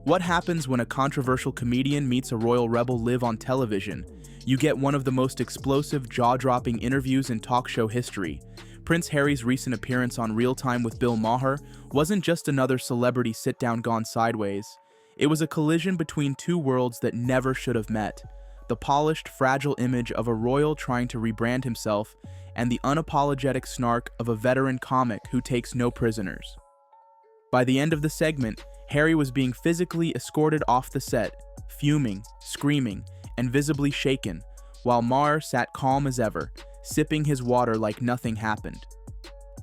What happens when a controversial comedian meets a royal rebel live on television? You get one of the most explosive, jaw-dropping interviews in talk show history. Prince Harry's recent appearance on Real Time with Bill Maher wasn't just another celebrity sit-down gone sideways. It was a collision between two worlds that never should have met. The polished, fragile image of a royal trying to rebrand himself, and the unapologetic snark of a veteran comic who takes no prisoners. By the end of the segment, Harry was being physically escorted off the set, fuming, screaming, and visibly shaken, while Maher sat calm as ever, sipping his water like nothing happened.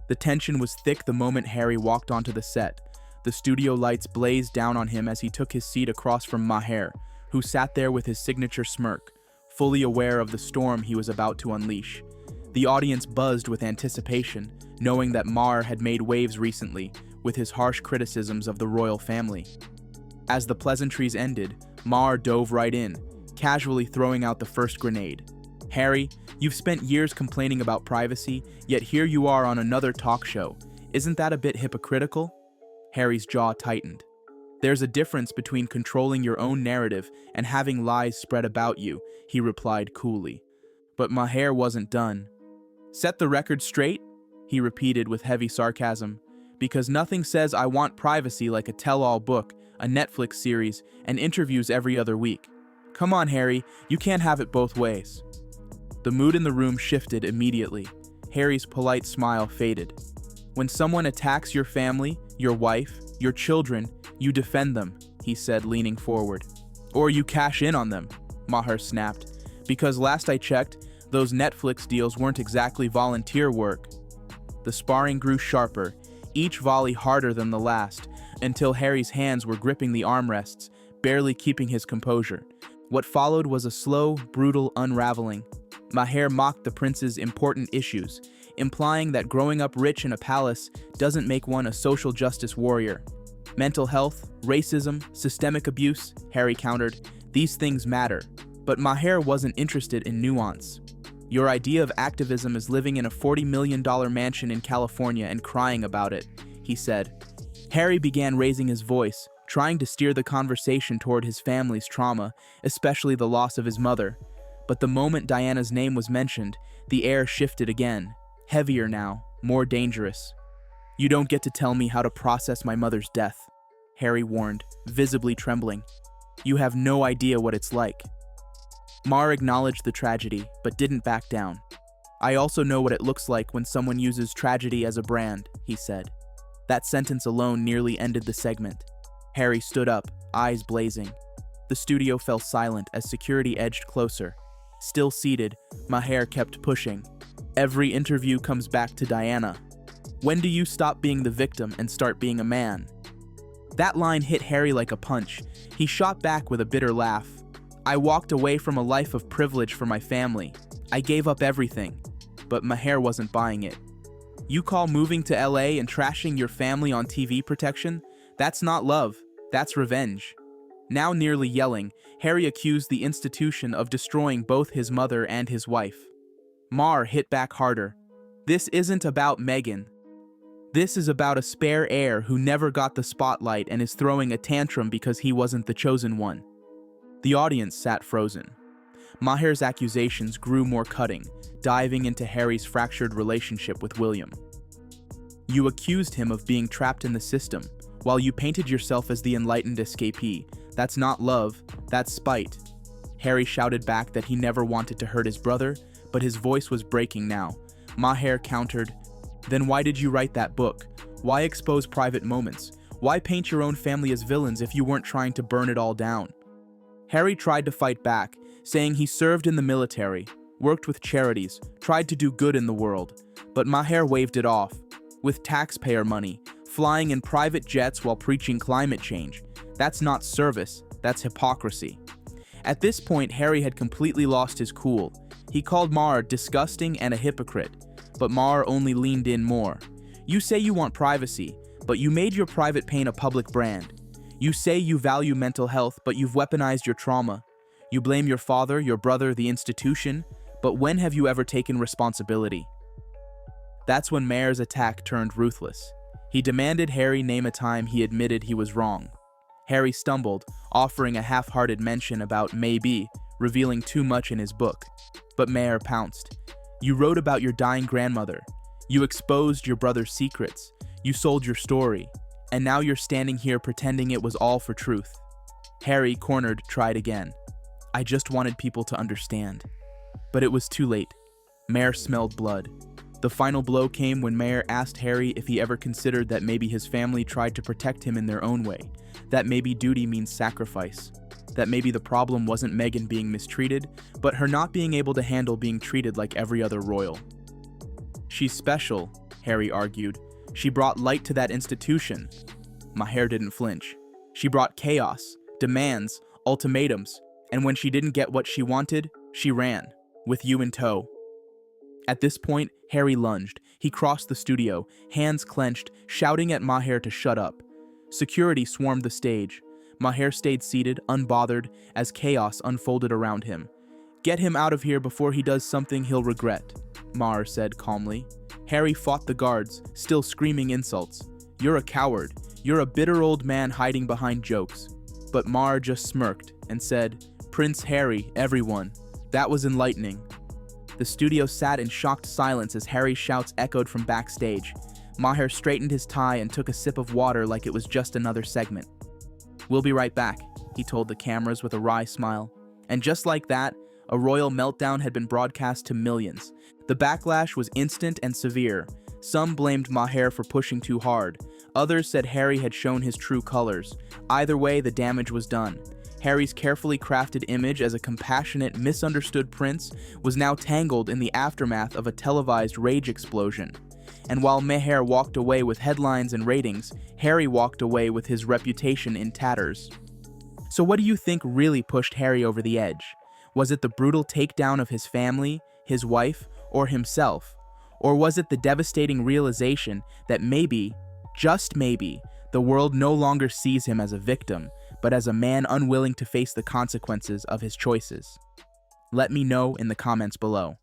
The tension was thick the moment Harry walked onto the set. The studio lights blazed down on him as he took his seat across from Maher, who sat there with his signature smirk, fully aware of the storm he was about to unleash. The audience buzzed with anticipation, knowing that Maher had made waves recently with his harsh criticisms of the royal family. As the pleasantries ended, Maher dove right in, casually throwing out the first grenade. "Harry, you've spent years complaining about privacy, yet here you are on another talk show. Isn't that a bit hypocritical?" Harry's jaw tightened. "There's a difference between controlling your own narrative and having lies spread about you," he replied coolly. But Maher wasn't done. "Set the record straight?" he repeated with heavy sarcasm. "Because nothing says I want privacy like a tell-all book, a Netflix series, and interviews every other week. Come on, Harry, you can't have it both ways." The mood in the room shifted immediately. Harry's polite smile faded. "When someone attacks your family, your wife, your children, you defend them," he said, leaning forward. "Or you cash in on them," Maher snapped. "Because last I checked, those Netflix deals weren't exactly volunteer work." The sparring grew sharper, each volley harder than the last, until Harry's hands were gripping the armrests, barely keeping his composure. What followed was a slow, brutal unraveling. Maher mocked the prince's important issues, implying that growing up rich in a palace doesn't make one a social justice warrior. "Mental health, racism, systemic abuse," Harry countered, "these things matter." But Maher wasn't interested in nuance. "Your idea of activism is living in a $40 million mansion in California and crying about it," he said. Harry began raising his voice, trying to steer the conversation toward his family's trauma, especially the loss of his mother. But the moment Diana's name was mentioned, the air shifted again, heavier now, more dangerous. "You don't get to tell me how to process my mother's death," Harry warned, visibly trembling. "You have no idea what it's like." Maher acknowledged the tragedy, but didn't back down. "I also know what it looks like when someone uses tragedy as a brand," he said. That sentence alone nearly ended the segment. Harry stood up, eyes blazing. The studio fell silent as security edged closer. Still seated, Maher kept pushing. "Every interview comes back to Diana. When do you stop being the victim and start being a man?" That line hit Harry like a punch. He shot back with a bitter laugh. "I walked away from a life of privilege for my family. I gave up everything." But Maher wasn't buying it. "You call moving to LA and trashing your family on TV protection? That's not love, that's revenge." Now nearly yelling, Harry accused the institution of destroying both his mother and his wife. Maher hit back harder. "This isn't about Meghan. This is about a spare heir who never got the spotlight and is throwing a tantrum because he wasn't the chosen one." The audience sat frozen. Maher's accusations grew more cutting, diving into Harry's fractured relationship with William. "You accused him of being trapped in the system, while you painted yourself as the enlightened escapee. That's not love, that's spite." Harry shouted back that he never wanted to hurt his brother, but his voice was breaking now. Maher countered, "Then why did you write that book? Why expose private moments? Why paint your own family as villains if you weren't trying to burn it all down?" Harry tried to fight back, saying he served in the military, worked with charities, tried to do good in the world, but Maher waved it off. With taxpayer money, flying in private jets while preaching climate change, that's not service, that's hypocrisy. At this point, Harry had completely lost his cool. He called Maher disgusting and a hypocrite, but Maher only leaned in more. "You say you want privacy, but you made your private pain a public brand. You say you value mental health, but you've weaponized your trauma. You blame your father, your brother, the institution, but when have you ever taken responsibility?" That's when Maher's attack turned ruthless. He demanded Harry name a time he admitted he was wrong. Harry stumbled, offering a half-hearted mention about maybe revealing too much in his book. But Maher pounced. You wrote about your dying grandmother. You exposed your brother's secrets. You sold your story. And now you're standing here pretending it was all for truth. Harry, cornered, tried again. I just wanted people to understand. But it was too late. Maher smelled blood. The final blow came when Maher asked Harry if he ever considered that maybe his family tried to protect him in their own way, that maybe duty means sacrifice, that maybe the problem wasn't Meghan being mistreated, but her not being able to handle being treated like every other royal. She's special, Harry argued. She brought light to that institution. Maher didn't flinch. She brought chaos, demands, ultimatums, and when she didn't get what she wanted, she ran, with you in tow. At this point, Harry lunged. He crossed the studio, hands clenched, shouting at Maher to shut up. Security swarmed the stage. Maher stayed seated, unbothered, as chaos unfolded around him. Get him out of here before he does something he'll regret, Maher said calmly. Harry fought the guards, still screaming insults. You're a coward. You're a bitter old man hiding behind jokes. But Maher just smirked and said, Prince Harry, everyone. That was enlightening. The studio sat in shocked silence as Harry's shouts echoed from backstage. Maher straightened his tie and took a sip of water like it was just another segment. We'll be right back, he told the cameras with a wry smile. And just like that, a royal meltdown had been broadcast to millions. The backlash was instant and severe. Some blamed Maher for pushing too hard. Others said Harry had shown his true colors. Either way, the damage was done. Harry's carefully crafted image as a compassionate, misunderstood prince was now tangled in the aftermath of a televised rage explosion. And while Maher walked away with headlines and ratings, Harry walked away with his reputation in tatters. So what do you think really pushed Harry over the edge? Was it the brutal takedown of his family, his wife, or himself? Or was it the devastating realization that maybe, just maybe, the world no longer sees him as a victim, but as a man unwilling to face the consequences of his choices? Let me know in the comments below.